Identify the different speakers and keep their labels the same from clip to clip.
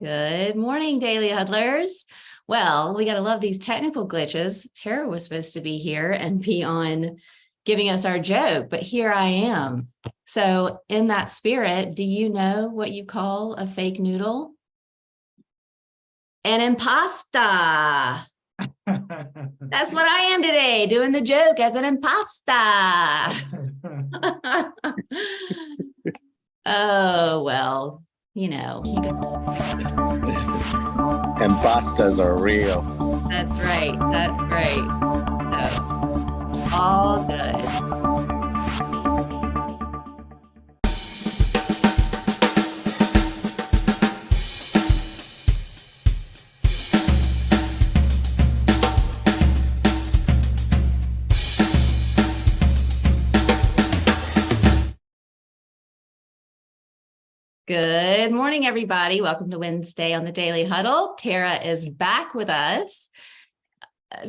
Speaker 1: Good morning, Daily Huddlers. Well, we got to love these technical glitches. Tara was supposed to be here and be on giving us our joke, but here I am. So in that spirit, do you know what you call a fake noodle? An impasta. That's what I am today, doing the joke as an impasta. Oh, well, you know.
Speaker 2: Impastas are real.
Speaker 1: That's right. That's right. So, all good. Good morning, everybody. Welcome to Wednesday on the Daily Huddle. Tara is back with us.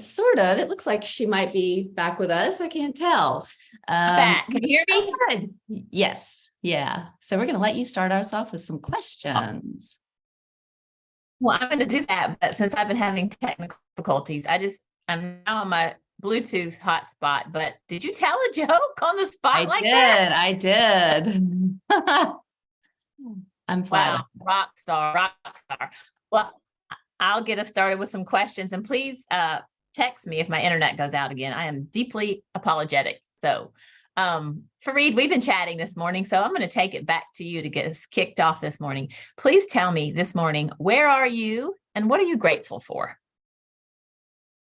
Speaker 1: Sort of. It looks like she might be back with us. I can't tell.
Speaker 3: Back. Can you hear me?
Speaker 1: Good. Yes. Yeah. So we're going to let you start us off with some questions.
Speaker 3: Well, I'm going to do that, but since I've been having technical difficulties, I'm now on my Bluetooth hotspot. But did you tell a joke on the spot that?
Speaker 1: I did. I'm flattered.
Speaker 3: Wow, rock star. Well, I'll get us started with some questions, and please text me if my internet goes out again. I am deeply apologetic. So, Fareed, we've been chatting this morning, so I'm going to take it back to you to get us kicked off this morning. Please tell me this morning, where are you and what are you grateful for?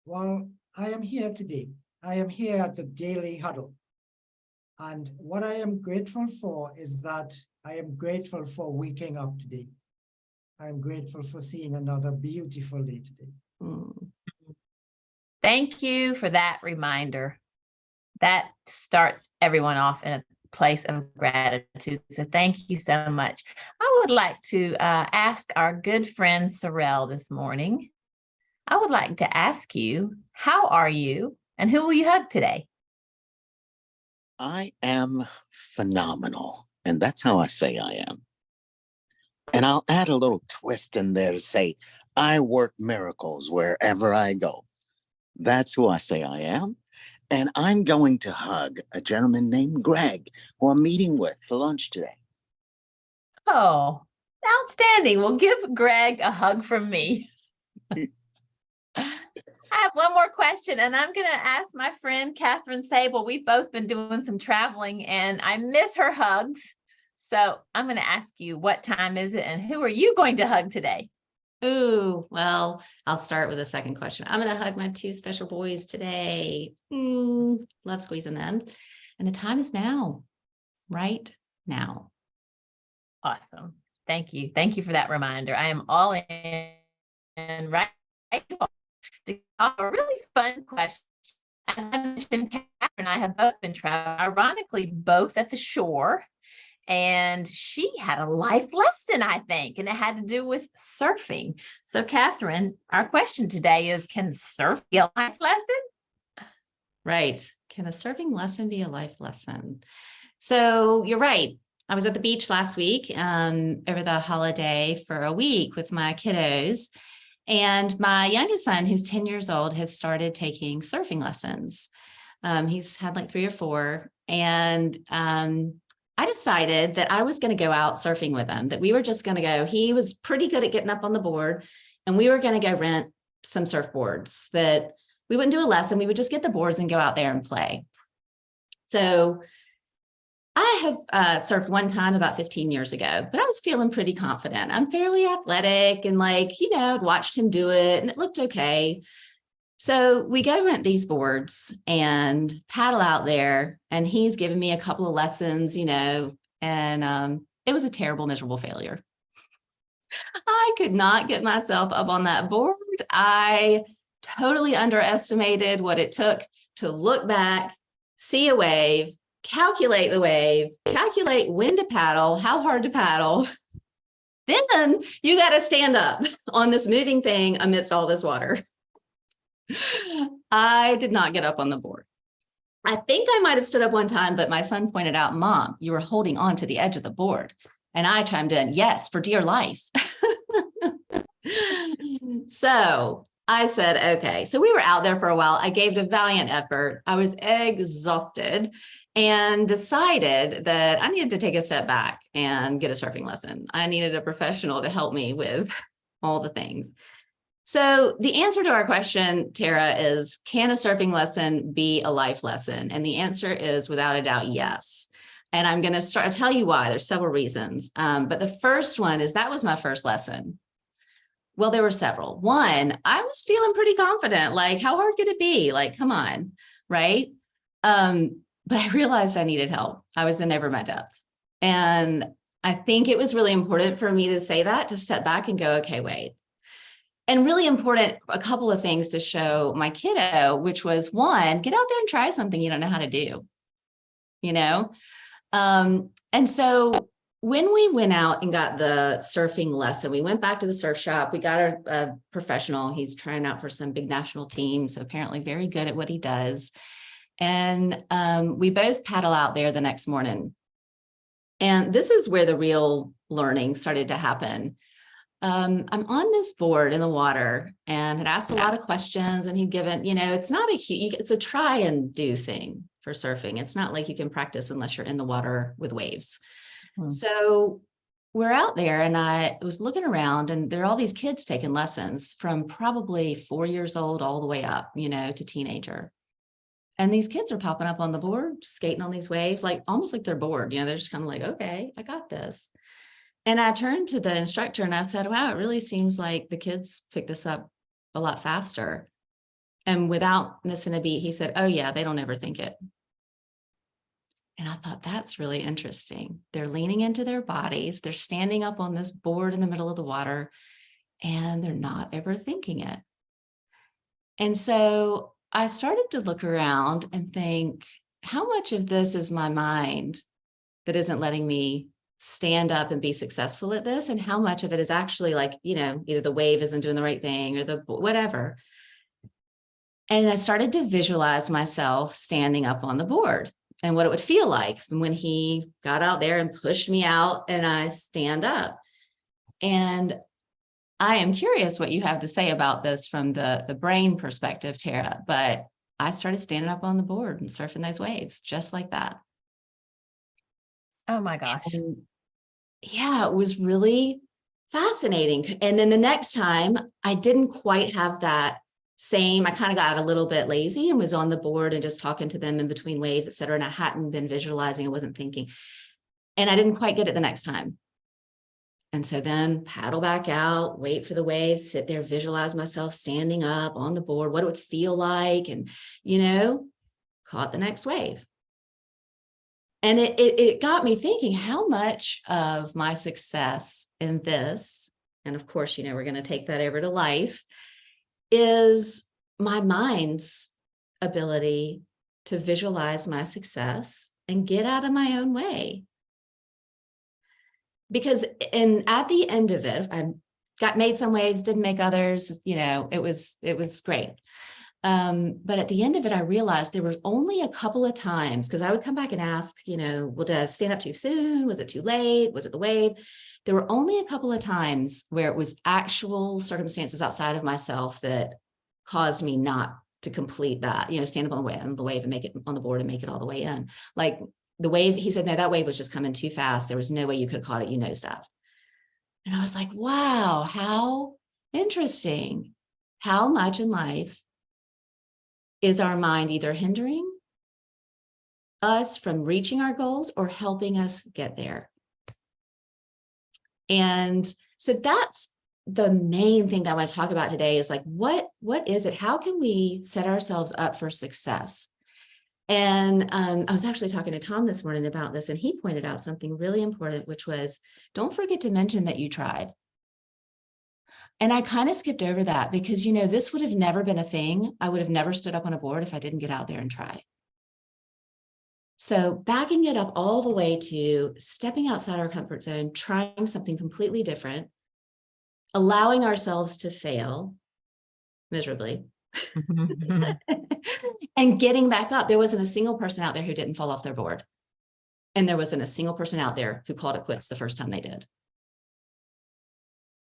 Speaker 4: Well, I am here today. I am here at the Daily Huddle. And what I am grateful for is that I am grateful for waking up today. I'm grateful for seeing another beautiful day today.
Speaker 3: Thank you for that reminder. That starts everyone off in a place of gratitude. So thank you so much. I would like to ask our good friend Sorrel this morning. I would like to ask you, how are you and who will you hug today?
Speaker 2: I am phenomenal. And that's how I say I am. And I'll add a little twist in there to say, I work miracles wherever I go. That's who I say I am. And I'm going to hug a gentleman named Greg, who I'm meeting with for lunch today.
Speaker 3: Oh, outstanding. Well, give Greg a hug from me. I have one more question, and I'm going to ask my friend Kathryn Sabol. We've both been doing some traveling, and I miss her hugs. So I'm going to ask you, what time is it, and who are you going to hug today?
Speaker 1: Ooh, well, I'll start with a second question. I'm going to hug my two special boys today. Love squeezing them. And the time is now, right now.
Speaker 3: Awesome. Thank you. Thank you for that reminder. I am all in right. A really fun question. As I mentioned, Kathryn and I have both been traveling, ironically, both at the shore. And she had a life lesson, I think, and it had to do with surfing. So, Kathryn, our question today is, can surf be a life lesson?
Speaker 1: Right. Can a surfing lesson be a life lesson? So you're right. I was at the beach last week over the holiday for a week with my kiddos. And my youngest son, who's 10 years old, has started taking surfing lessons. He's had like 3 or 4. And I decided that I was going to go out surfing with him, that we were just going to go. He was pretty good at getting up on the board, and we were going to go rent some surfboards, that we wouldn't do a lesson. We would just get the boards and go out there and play. So I have surfed one time about 15 years ago, but I was feeling pretty confident. I'm fairly athletic and I'd watched him do it and it looked okay. So we go rent these boards and paddle out there, and he's given me a couple of lessons, and it was a terrible, miserable failure. I could not get myself up on that board. I totally underestimated what it took to look back, see a wave, calculate the wave, calculate when to paddle, how hard to paddle. Then you got to stand up on this moving thing amidst all this water. I did not get up on the board. I think I might have stood up one time, but my son pointed out, Mom, you were holding on to the edge of the board. And I chimed in, yes, for dear life. So I said, okay. So we were out there for a while. I gave it a valiant effort. I was exhausted and decided that I needed to take a step back and get a surfing lesson. I needed a professional to help me with all the things. So the answer to our question, Tara, is can a surfing lesson be a life lesson? And the answer is without a doubt, yes. And I'm going to I'll tell you why. There's several reasons. But the first one is that was my first lesson. Well, there were several. One, I was feeling pretty confident. Like, how hard could it be? Like, come on, right? But I realized I needed help. I was in over my depth. And I think it was really important for me to say that, to step back and go, okay, wait. And really important, a couple of things to show my kiddo, which was one, get out there and try something you don't know how to do, you know? And so when we went out and got the surfing lesson, we went back to the surf shop, we got a professional, he's trying out for some big national teams, so apparently very good at what he does. And we both paddle out there the next morning. And this is where the real learning started to happen. I'm on this board in the water and had asked a lot of questions, and he'd given, it's not it's a try and do thing for surfing. It's not like you can practice unless you're in the water with waves. So we're out there and I was looking around and there are all these kids taking lessons from probably 4 years old all the way up, to teenager. And these kids are popping up on the board, skating on these waves, like almost like they're bored, they're just kind of like, okay, I got this. And I turned to the instructor and I said, wow, it really seems like the kids pick this up a lot faster. And without missing a beat, he said, oh yeah, they don't ever think it. And I thought, that's really interesting. They're leaning into their bodies. They're standing up on this board in the middle of the water and they're not ever thinking it. And so I started to look around and think, how much of this is my mind that isn't letting me stand up and be successful at this? And how much of it is actually like, either the wave isn't doing the right thing or the whatever. And I started to visualize myself standing up on the board and what it would feel like when he got out there and pushed me out and I stand up. And I am curious what you have to say about this from the brain perspective, Tara, but I started standing up on the board and surfing those waves just like that.
Speaker 3: Oh my gosh.
Speaker 1: And yeah, it was really fascinating. And then the next time I didn't quite have that same, I kind of got a little bit lazy and was on the board and just talking to them in between waves, et cetera. And I hadn't been visualizing, I wasn't thinking. And I didn't quite get it the next time. And so then paddle back out, wait for the waves, sit there, visualize myself standing up on the board, what it would feel like, and, caught the next wave. And it got me thinking how much of my success in this, and of course, we're going to take that over to life, is my mind's ability to visualize my success and get out of my own way. Because at the end of it, I made some waves, didn't make others, it was great. But at the end of it, I realized there were only a couple of times, because I would come back and ask, well, did I stand up too soon? Was it too late? Was it the wave? There were only a couple of times where it was actual circumstances outside of myself that caused me not to complete that, stand up on the wave and make it on the board and make it all the way in. Like the wave, he said, no, that wave was just coming too fast. There was no way you could have caught it. You nosedived. And I was like, wow, how interesting. How much in life is our mind either hindering us from reaching our goals or helping us get there? And so that's the main thing that I want to talk about today is like, what is it? How can we set ourselves up for success? And I was actually talking to Tom this morning about this, and he pointed out something really important, which was, don't forget to mention that you tried. And I kind of skipped over that because, this would have never been a thing. I would have never stood up on a board if I didn't get out there and try. So backing it up all the way to stepping outside our comfort zone, trying something completely different, allowing ourselves to fail miserably, and getting back up. There wasn't a single person out there who didn't fall off their board. And there wasn't a single person out there who called it quits the first time they did.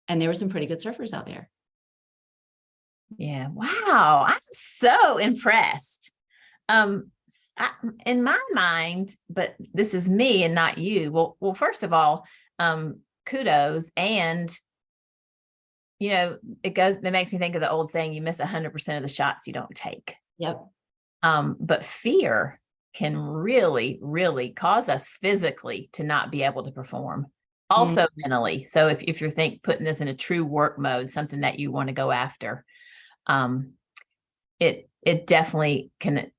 Speaker 1: And there were some pretty good surfers out there.
Speaker 3: Yeah. Wow. I'm so impressed. In my mind, but this is me and not you. Well, first of all, kudos. And, it makes me think of the old saying, you miss 100% of the shots you don't take.
Speaker 1: Yep.
Speaker 3: But fear can really, really cause us physically to not be able to perform. Also mentally. So if you're putting this in a true work mode, something that you want to go after, it definitely can,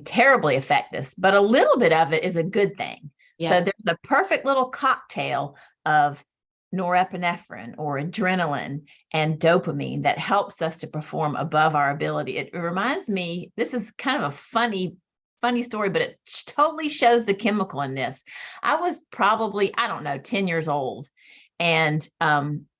Speaker 3: terribly affect us, but a little bit of it is a good thing.
Speaker 1: Yeah.
Speaker 3: So there's a perfect little cocktail of norepinephrine or adrenaline and dopamine that helps us to perform above our ability. It reminds me, this is kind of a funny story, but it totally shows the chemical in this. I was probably, 10 years old, and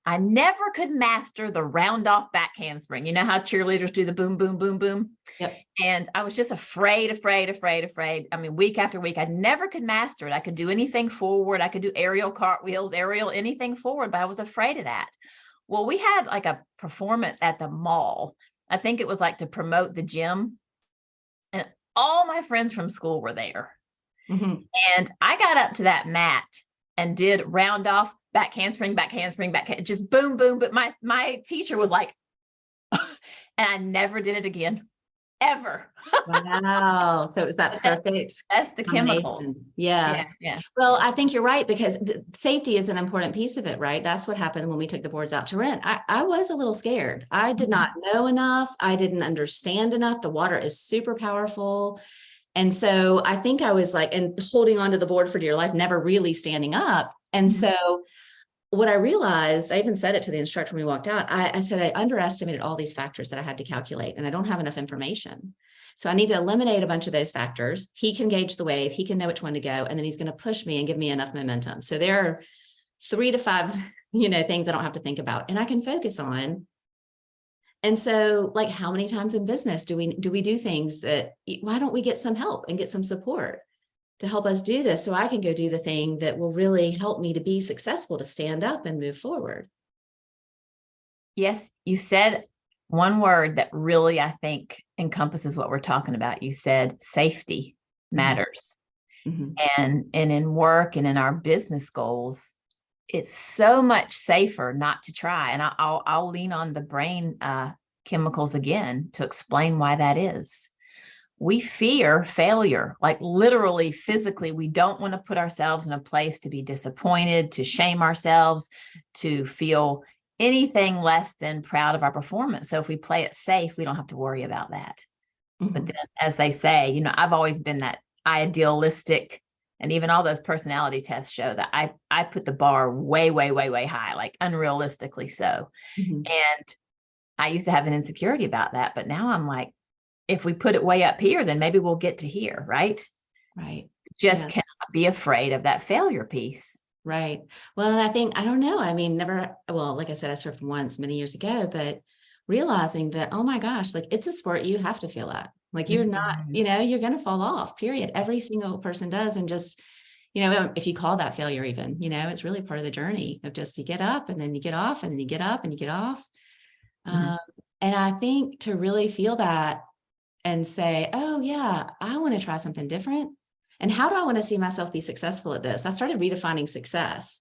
Speaker 3: I never could master the round off back handspring. You know how cheerleaders do the boom, boom, boom, boom.
Speaker 1: Yep.
Speaker 3: And I was just afraid. Week after week, I never could master it. I could do anything forward. I could do aerial cartwheels, anything forward, but I was afraid of that. Well, we had like a performance at the mall. I think it was like to promote the gym. And all my friends from school were there. And I got up to that mat and did round off, back handspring, just boom, boom. But my teacher was like, and I never did it again, ever.
Speaker 1: Wow. So it was that perfect.
Speaker 3: That's the chemical.
Speaker 1: Yeah.
Speaker 3: Yeah.
Speaker 1: Well, I think you're right, because safety is an important piece of it, right? That's what happened when we took the boards out to rent. I was a little scared. I did not know enough. I didn't understand enough. The water is super powerful. And so I think I was like, and holding onto the board for dear life, never really standing up. And so what I realized, I even said it to the instructor when we walked out, I said, I underestimated all these factors that I had to calculate, and I don't have enough information. So I need to eliminate a bunch of those factors. He can gauge the wave, he can know which one to go, and then he's going to push me and give me enough momentum. So there are 3 to 5, things I don't have to think about and I can focus on. And so, like, how many times in business do we do things that, why don't we get some help and get some support to help us do this, so I can go do the thing that will really help me to be successful, to stand up and move forward?
Speaker 3: Yes, you said one word that really, I think, encompasses what we're talking about. You said safety matters. And in work and in our business goals, it's so much safer not to try. And I'll lean on the brain chemicals again to explain why that is. We fear failure, like literally, physically. We don't want to put ourselves in a place to be disappointed, to shame ourselves, to feel anything less than proud of our performance. So if we play it safe, we don't have to worry about that. But then, as they say, I've always been that idealistic, and even all those personality tests show that I put the bar way, way, way, way high, like unrealistically so. And I used to have an insecurity about that, but now I'm like, if we put it way up here, then maybe we'll get to here, right?
Speaker 1: Right.
Speaker 3: Just cannot be afraid of that failure piece.
Speaker 1: Right. Well, and I think, I don't know. Like I said, I surfed once many years ago, but realizing that, oh my gosh, like, it's a sport you have to feel at. Like, you're not, you're going to fall off, period. Every single person does. And just, if you call that failure even, it's really part of the journey of just, you get up and then you get off and then you get up and you get off. And I think to really feel that and say, oh yeah, I want to try something different. And how do I want to see myself be successful at this? I started redefining success,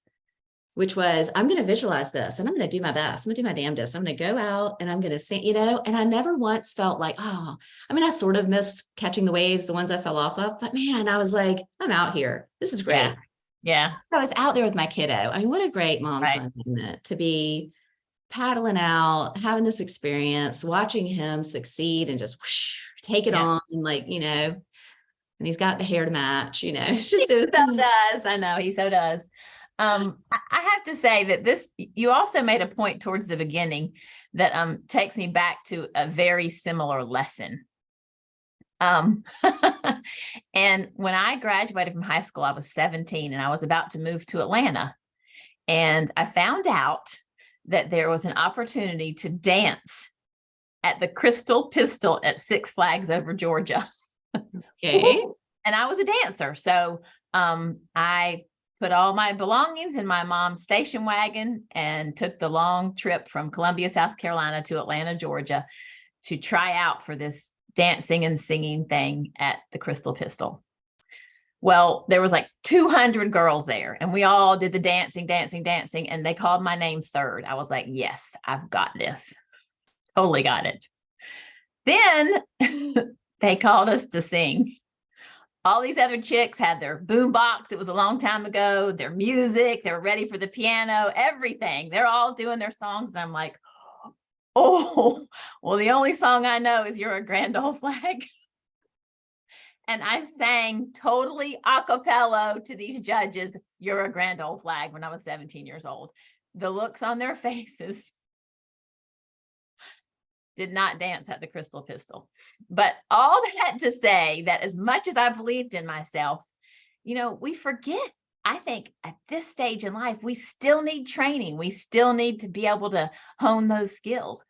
Speaker 1: which was, I'm going to visualize this and I'm going to do my best. I'm going to do my damnedest. I'm going to go out and I'm going to sing, and I never once felt like, I sort of missed catching the waves, the ones I fell off of, but man, I was like, I'm out here. This is great.
Speaker 3: Yeah.
Speaker 1: So I was out there with my kiddo. What a great mom-son moment to be paddling out, having this experience, watching him succeed and just whoosh, take it on, and he's got the hair to match, it's just
Speaker 3: he so does. I know he so does. I have to say that you also made a point towards the beginning that takes me back to a very similar lesson. And when I graduated from high school, I was 17 and I was about to move to Atlanta. And I found out that there was an opportunity to dance at the Crystal Pistol at Six Flags over Georgia.
Speaker 1: Okay.
Speaker 3: And I was a dancer. So I put all my belongings in my mom's station wagon and took the long trip from Columbia, South Carolina to Atlanta, Georgia to try out for this dancing and singing thing at the Crystal Pistol. Well, there was like 200 girls there and we all did the dancing, and they called my name third. I was like, yes, I've got this. Totally got it. Then they called us to sing. All these other chicks had their boom box. It was a long time ago, their music, they were ready for the piano, everything. They're all doing their songs. And I'm like, oh, well, the only song I know is You're a Grand Old Flag. And I sang totally a cappella to these judges, You're a Grand Old Flag, when I was 17 years old. The looks on their faces. Did not dance at the Crystal Pistol. But all that to say that as much as I believed in myself, we forget, I think at this stage in life, we still need training. We still need to be able to hone those skills.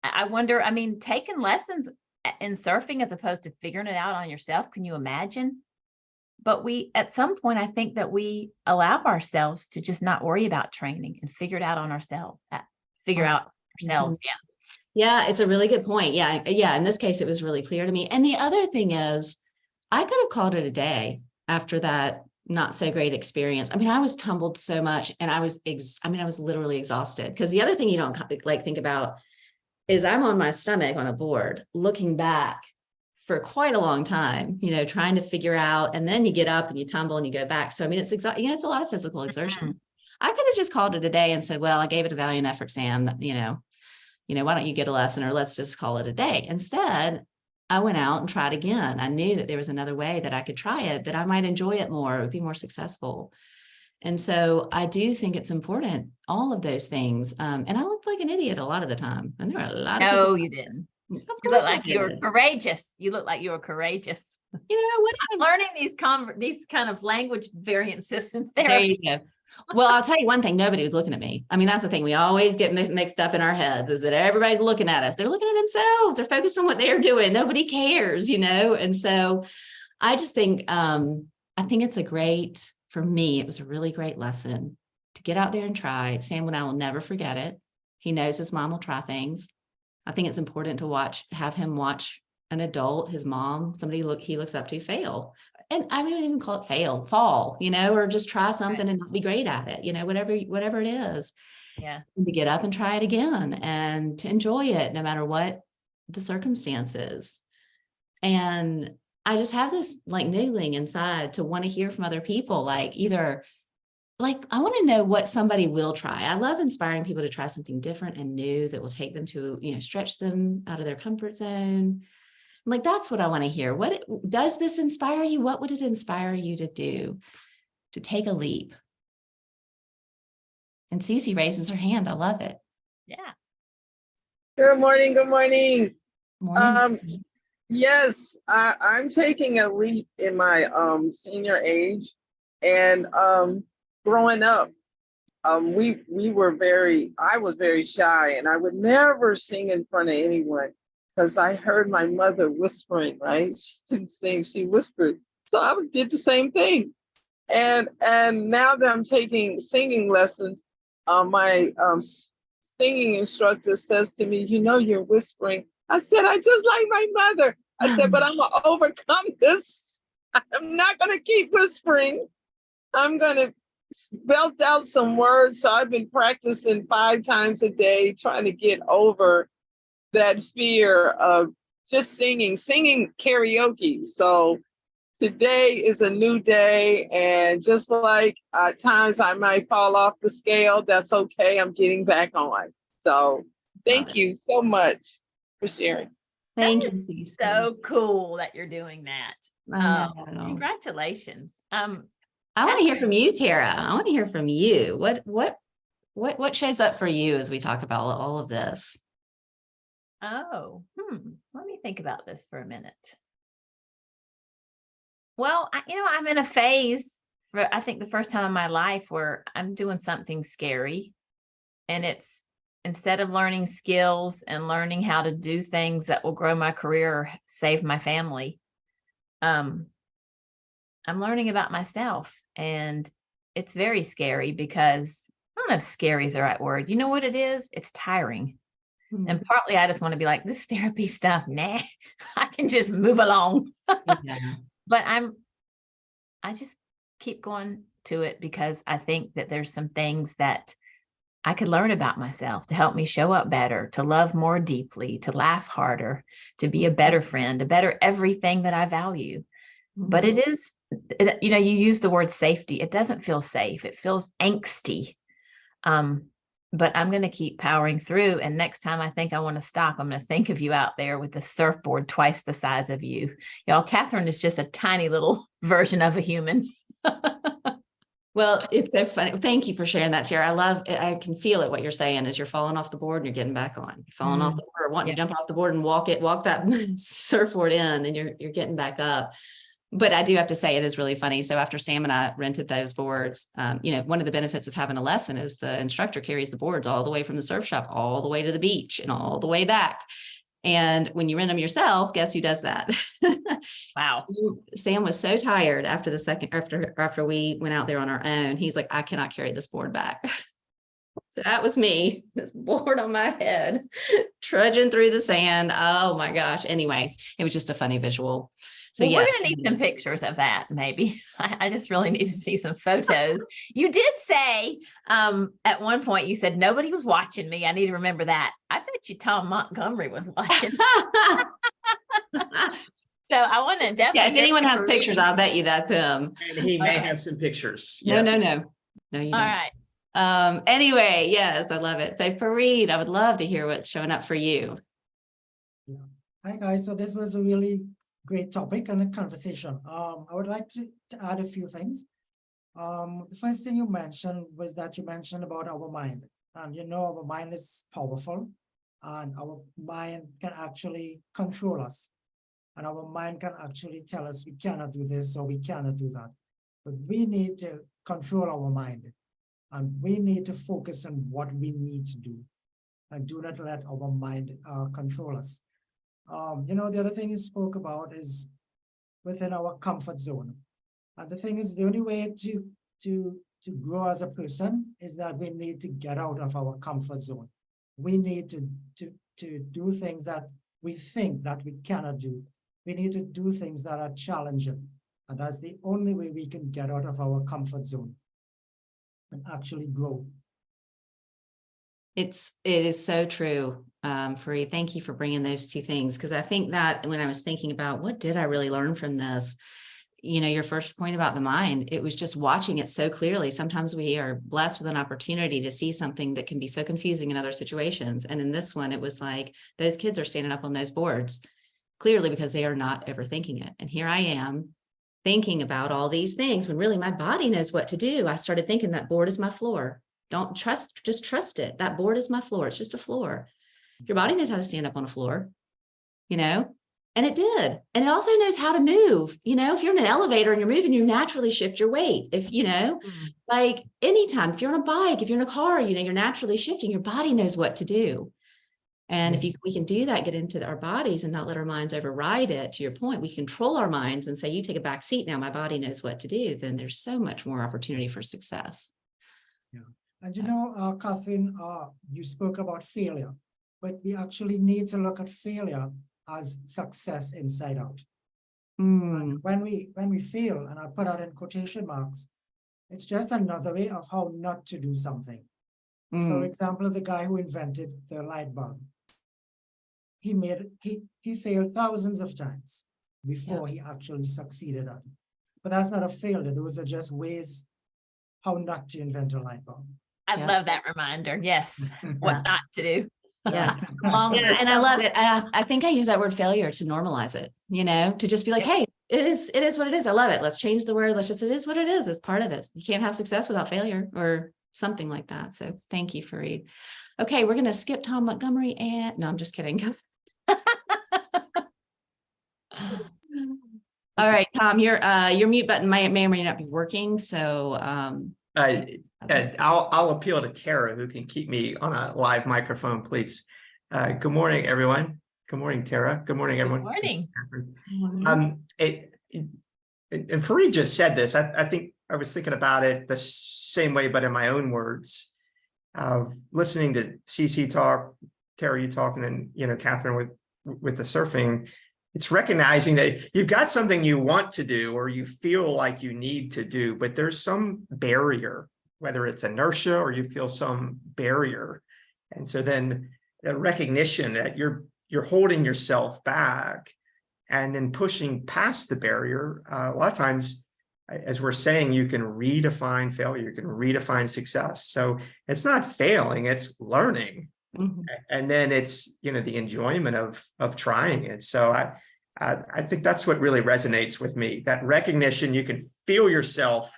Speaker 3: I wonder, taking lessons in surfing as opposed to figuring it out on yourself, can you imagine? But at some point, I think that we allow ourselves to just not worry about training and figure it out on ourselves, ourselves. Yeah.
Speaker 1: Yeah, it's a really good point. Yeah. In this case, it was really clear to me. And the other thing is, I could have called it a day after that not so great experience. I was tumbled so much and I was literally exhausted. Because the other thing you don't think about is I'm on my stomach on a board, looking back for quite a long time, trying to figure out, and then you get up and you tumble and you go back. So, it's it's a lot of physical exertion. I could have just called it a day and said, well, I gave it a valiant effort, Sam, why don't you get a lesson, or let's just call it a day. Instead, I went out and tried again. I knew that there was another way that I could try it, that I might enjoy it more, it would be more successful. And so I do think it's important, all of those things. And I looked like an idiot a lot of the time. And there were a lot of people.
Speaker 3: No, you didn't.
Speaker 1: Of
Speaker 3: You look like you were courageous. You look like you were courageous. Learning these kind of language variances in therapy.
Speaker 1: There you go. Well, I'll tell you one thing, nobody was looking at me. That's the thing. We always get mixed up in our heads, is that everybody's looking at us. They're looking at themselves. They're focused on what they're doing. Nobody cares, And so I just think, I think for me, it was a really great lesson to get out there and try. Sam and I will never forget it. He knows his mom will try things. I think it's important to have him watch an adult, his mom, somebody he looks up to, fail. And I wouldn't even call it fall, or just try something and not be great at it, whatever it is.
Speaker 3: Yeah.
Speaker 1: And to get up and try it again and to enjoy it no matter what the circumstances. And I just have this niggling inside to want to hear from other people, I want to know what somebody will try. I love inspiring people to try something different and new that will take them to, stretch them out of their comfort zone. That's what I want to hear. What does this inspire you? What would it inspire you to do, to take a leap? And Cece raises her hand. I love it.
Speaker 3: Yeah.
Speaker 5: Good morning. Good morning.
Speaker 1: Morning.
Speaker 5: Yes, I'm taking a leap in my senior age, and growing up, I was very shy, and I would never sing in front of anyone because I heard my mother whispering, right? She didn't sing, she whispered. So I did the same thing. And now that I'm taking singing lessons, my singing instructor says to me, you're whispering. I said, I just like my mother. I said, but I'm gonna overcome this. I'm not gonna keep whispering. I'm gonna belt out some words. So I've been practicing 5 times a day, trying to get over that fear of just singing karaoke. So today is a new day. And just like at times I might fall off the scale, that's okay. I'm getting back on. So thank you so much for sharing.
Speaker 1: Thank you,
Speaker 3: That is
Speaker 1: Cece.
Speaker 3: so cool that you're doing that.
Speaker 1: I know.
Speaker 3: Congratulations.
Speaker 1: I want to hear from you, Tara. I want to hear from you. What shows up for you as we talk about all of this?
Speaker 3: Let me think about this for a minute. Well, I'm in a phase for, I think, the first time in my life where I'm doing something scary, and it's, instead of learning skills and learning how to do things that will grow my career or save my family, I'm learning about myself. And it's very scary because I don't know if scary is the right word. You know what it is? It's tiring. And partly I just want to be like, this therapy stuff, nah, I can just move along.
Speaker 1: Yeah.
Speaker 3: But I just keep going to it because I think that there's some things that I could learn about myself to help me show up better, to love more deeply, to laugh harder, to be a better friend, a better everything that I value. But it is, you know, you use the word safety. It doesn't feel safe. It feels angsty. But I'm going to keep powering through. And next time I think I want to stop, I'm going to think of you out there with a surfboard twice the size of you. Y'all, Kathryn is just a tiny little version of a human.
Speaker 1: Well, it's so funny. Thank you for sharing that, Tara. I love it. I can feel it. What you're saying is you're falling off the board and you're getting back on. You're falling off the board, wanting to jump off the board and walk that surfboard in, and you're getting back up. But I do have to say it is really funny. So after Sam and I rented those boards, you know, one of the benefits of having a lesson is the instructor carries the boards all the way from the surf shop, all the way to the beach and all the way back. And when you rent them yourself, guess who does that?
Speaker 3: Wow.
Speaker 1: Sam was so tired after the second, after we went out there on our own. He's like, I cannot carry this board back. So that was me, this board on my head, trudging through the sand. Oh my gosh. Anyway, it was just a funny visual. So
Speaker 3: well,
Speaker 1: yeah,
Speaker 3: we're gonna need some pictures of that. Maybe I just really need to see some photos. You did say at one point you said nobody was watching me. I need to remember that. I bet you Tom Montgomery was watching. So I want to definitely.
Speaker 1: Yeah, if anyone has pictures, I'll bet you that's him.
Speaker 6: And he may have some pictures.
Speaker 1: No,
Speaker 6: Yes.
Speaker 1: no, you don't.
Speaker 3: All right.
Speaker 1: Anyway, yes, I love it. So Fareed, I would love to hear what's showing up for you.
Speaker 4: Yeah. Hi guys, so this was a really great topic and a conversation. I would like to add a few things. The first thing you mentioned was that you mentioned about our mind. And you know, our mind is powerful and our mind can actually control us. And our mind can actually tell us we cannot do this or we cannot do that. But we need to control our mind. And we need to focus on what we need to do and do not let our mind control us. You know, the other thing you spoke about is within our comfort zone. And the thing is, the only way to grow as a person is that we need to get out of our comfort zone. We need to do things that we think that we cannot do. We need to do things that are challenging. And that's the only way we can get out of our comfort zone and actually grow.
Speaker 1: It is so true, Fareed. Thank you for bringing those two things, because I think that when I was thinking about what did I really learn from this, you know, your first point about the mind, it was just watching it so clearly. Sometimes we are blessed with an opportunity to see something that can be so confusing in other situations. And in this one, it was like those kids are standing up on those boards clearly because they are not ever thinking it. And here I am thinking about all these things when really my body knows what to do. I started thinking that board is my floor. Don't trust, just trust it. That board is my floor. It's just a floor. Your body knows how to stand up on a floor, you know, and it did. And it also knows how to move. You know, if you're in an elevator and you're moving, you naturally shift your weight. If, you know, like anytime, if you're on a bike, if you're in a car, you know, you're naturally shifting, your body knows what to do. And if we can do that, get into our bodies and not let our minds override it, to your point, we control our minds and say, you take a back seat now, my body knows what to do, then there's so much more opportunity for success.
Speaker 4: Yeah. And you know, Kathryn, you spoke about failure, but we actually need to look at failure as success inside out. And when we fail, and I put that in quotation marks, it's just another way of how not to do something. For example, the guy who invented the light bulb, he failed thousands of times before he actually succeeded at it. But that's not a failure. Those are just ways how not to invent a light bulb.
Speaker 3: I love that reminder. Yes. What not to do.
Speaker 1: Yeah.
Speaker 3: Yeah,
Speaker 1: And I love it. I think I use that word failure to normalize it, you know, to just be like, hey, it is what it is. I love it. Let's change the word. Let's just, it is what it is. It's part of this. You can't have success without failure or something like that. So thank you, Fareed. Okay, we're going to skip Tom Montgomery and no, I'm just kidding. All right, Tom, your mute button may or may not be working. So
Speaker 6: I'll appeal to Tara, who can keep me on a live microphone, please. Good morning, everyone. Good morning, Tara. Good morning, everyone.
Speaker 3: Good morning.
Speaker 6: and Fareed just said this. I think I was thinking about it the same way, but in my own words. Listening to CC talk, Tara, you talk, and then Kathryn with the surfing. It's recognizing that you've got something you want to do or you feel like you need to do, but there's some barrier, whether it's inertia or you feel some barrier. And so then the recognition that you're holding yourself back and then pushing past the barrier. A lot of times, as we're saying, you can redefine failure, you can redefine success. So it's not failing, it's learning.
Speaker 1: Mhm.
Speaker 6: And then it's, the enjoyment of trying it. So I think that's what really resonates with me, that recognition. You can feel yourself,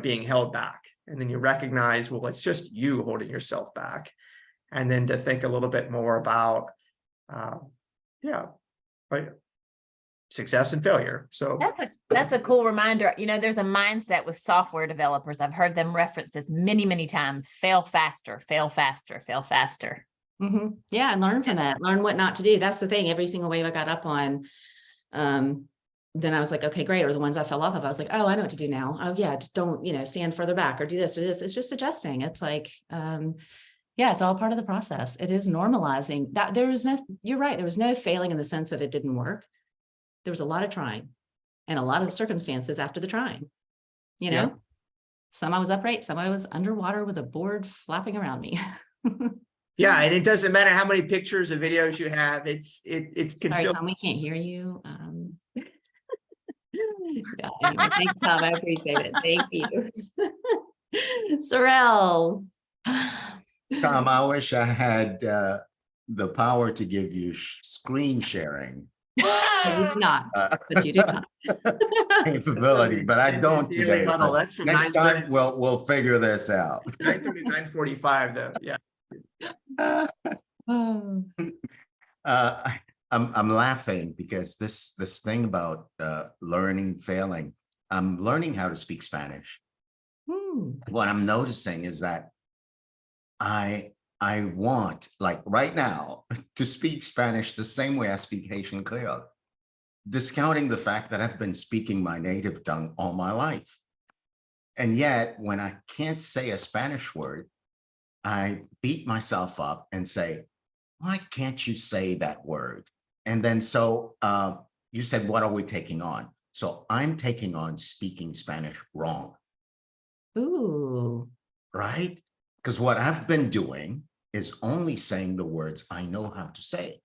Speaker 6: being held back. And then you recognize, well, it's just you holding yourself back. And then to think a little bit more about, success and failure. So
Speaker 3: that's a cool reminder. There's a mindset with software developers. I've heard them reference this many, many times. Fail faster, fail faster, fail faster.
Speaker 1: Mm-hmm. Yeah, and learn from it. Learn what not to do. That's the thing. Every single wave I got up on, then I was like, okay, great. Or the ones I fell off of, I was like, oh, I know what to do now. Oh yeah, just don't, stand further back or do this or this. It's just adjusting. It's like, yeah, it's all part of the process. It is normalizing that you're right. There was no failing in the sense that it didn't work. There was a lot of trying and a lot of the circumstances after the trying,
Speaker 6: Yeah.
Speaker 1: Some I was upright, some I was underwater with a board flapping around me.
Speaker 6: yeah, and it doesn't matter how many pictures or videos you have. It can
Speaker 1: Sorry,
Speaker 6: still.
Speaker 1: Tom, we can't hear you. Yeah, anyway, thanks, Tom. I appreciate it. Thank you. Sorrel.
Speaker 2: Tom, I wish I had the power to give you screen sharing
Speaker 1: But you do not. But you do not.
Speaker 2: capability, but I don't
Speaker 6: Daily
Speaker 2: today.
Speaker 6: Huddle,
Speaker 2: But
Speaker 6: that's from
Speaker 2: next
Speaker 6: 9:30
Speaker 2: time we'll figure this out.
Speaker 6: 9:30 to 9:45 though. Yeah.
Speaker 1: Oh.
Speaker 2: I'm laughing because this thing about learning, failing. I'm learning how to speak Spanish. What I'm noticing is that I want, like right now, to speak Spanish the same way I speak Haitian Creole, discounting the fact that I've been speaking my native tongue all my life. And yet, when I can't say a Spanish word, I beat myself up and say, why can't you say that word? And then so you said, what are we taking on? So I'm taking on speaking Spanish wrong.
Speaker 1: Ooh.
Speaker 2: Right? Because what I've been doing is only saying the words I know how to say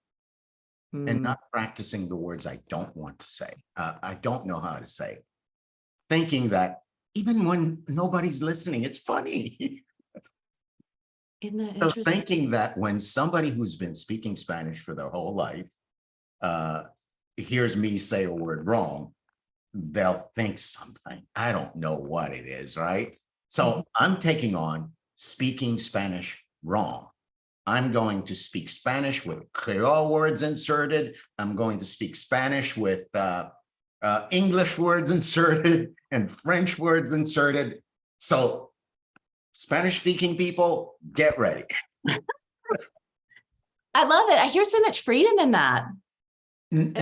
Speaker 2: and not practicing the words I don't want to say. I don't know how to say, thinking that even when nobody's listening, it's funny.
Speaker 1: Isn't that
Speaker 2: So
Speaker 1: interesting?
Speaker 2: thinking that when somebody who's been speaking Spanish for their whole life hears me say a word wrong, they'll think something. I don't know what it is, right? So I'm taking on speaking Spanish wrong. I'm going to speak Spanish with Creole words inserted. I'm going to speak Spanish with English words inserted and French words inserted. So Spanish-speaking people, get ready.
Speaker 1: I love it. I hear so much freedom in that.
Speaker 2: And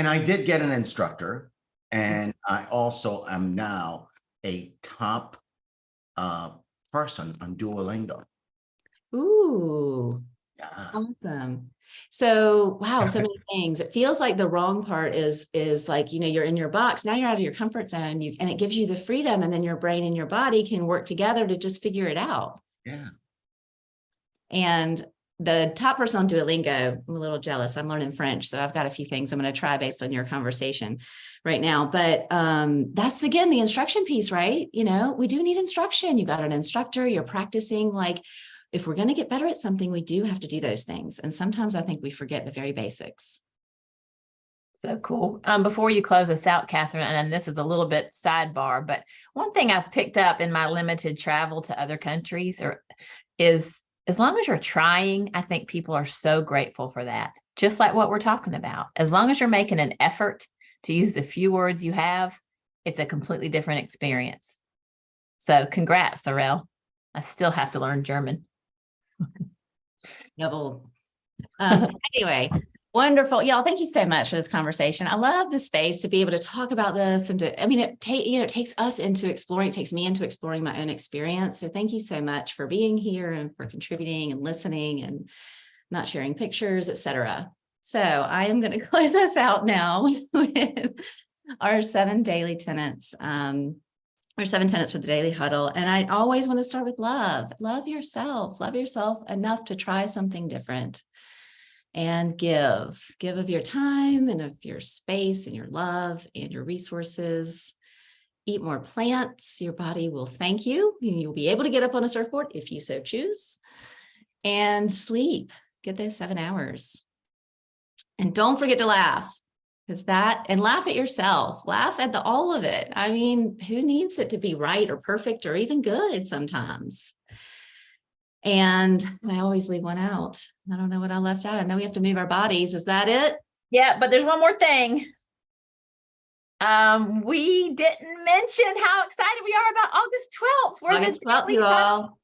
Speaker 2: I did get an instructor, and I also am now a top person on Duolingo.
Speaker 1: Ooh,
Speaker 2: Yeah.
Speaker 1: awesome. So, wow, so many things. It feels like the wrong part is like, you're in your box. Now you're out of your comfort zone, and it gives you the freedom, and then your brain and your body can work together to just figure it out.
Speaker 2: Yeah.
Speaker 1: And the top person on Duolingo, I'm a little jealous. I'm learning French, so I've got a few things I'm going to try based on your conversation right now. But that's, again, the instruction piece, right? We do need instruction. You got an instructor, you're practicing. Like, if we're going to get better at something, we do have to do those things. And sometimes I think we forget the very basics.
Speaker 3: So cool. Before you close us out, Kathryn, and this is a little bit sidebar, but one thing I've picked up in my limited travel to other countries is as long as you're trying, I think people are so grateful for that. Just like what we're talking about. As long as you're making an effort to use the few words you have, it's a completely different experience. So congrats, Sorrel. I still have to learn German.
Speaker 1: Anyway, Wonderful. Y'all, thank you so much for this conversation. I love the space to be able to talk about this and to, I mean, it takes us into exploring, it takes me into exploring my own experience. So thank you so much for being here and for contributing and listening and not sharing pictures, etc. So I am going to close us out now with our 7 daily tenets, or 7 tenets for the daily huddle. And I always want to start with love. Love yourself enough to try something different. And give of your time and of your space and your love and your resources. Eat more plants. Your body will thank you. You'll be able to get up on a surfboard if you so choose. And sleep. Get those 7 hours. And don't forget to laugh. And laugh at yourself. Laugh at all of it. I mean, who needs it to be right or perfect or even good sometimes? And I always leave one out. I don't know what I left out. I know we have to move our bodies. Is that it?
Speaker 3: Yeah, but there's one more thing. We didn't mention how excited we are about August 12th.
Speaker 1: August 12th, you all.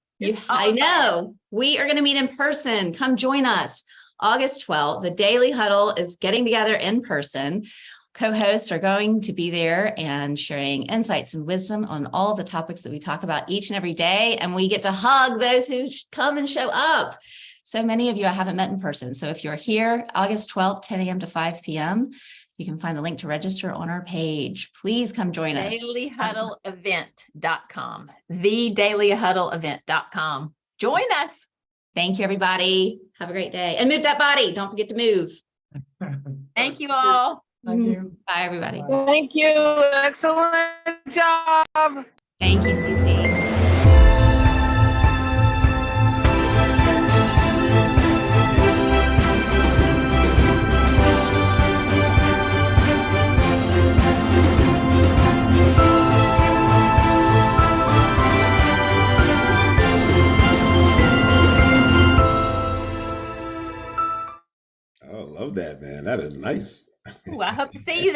Speaker 1: I know. We are going to meet in person. Come join us. August 12th, the Daily Huddle is getting together in person. Co-hosts are going to be there and sharing insights and wisdom on all the topics that we talk about each and every day. And we get to hug those who come and show up. So many of you I haven't met in person. So if you're here, August 12th, 10 a.m. to 5 p.m., you can find the link to register on our page. Please come join us.
Speaker 3: dailyhuddleevent.com. thedailyhuddleevent.com. Join us.
Speaker 1: Thank you, everybody. Have a great day. And move that body. Don't forget to move.
Speaker 3: Thank you all.
Speaker 4: Thank you.
Speaker 1: Bye, everybody.
Speaker 4: Bye.
Speaker 5: Thank you. Excellent job.
Speaker 1: Thank you, Lucy.
Speaker 7: Oh, love that, man. That is nice.
Speaker 3: Ooh, I hope to see you